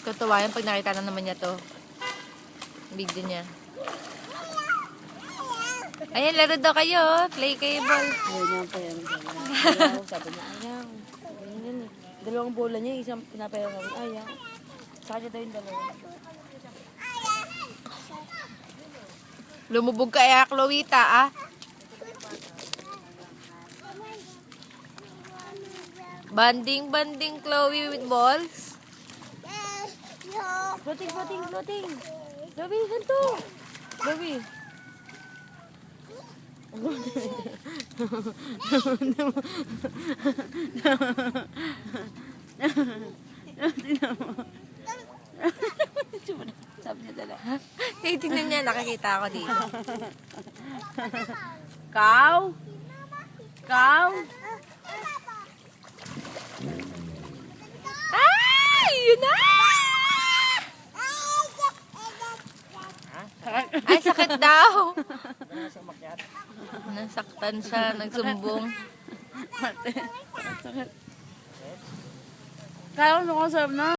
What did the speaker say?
Tutuwa yan pag nakita na naman niya to. Video niya. Ayan, laro daw kayo. Play kayo ball. Ayaw niya pa yan. Ayaw. Sabi niya, ayaw. Ganyan eh. Dalawang bola niya, isang pinapayaw kami. Ayaw. Sa kanya daw yung dalawa. Lumubog ka Chloe, ah. Banding, Chloe with balls. Floating. Gabi, ganito. Gabi. Sabi niya dala. Tingnan niya, nakakita ako dito. Cow? Ay! Yun na! Ay, sakit daw. Nasaktan siya, nagsumbong. Kaya ko sarap na.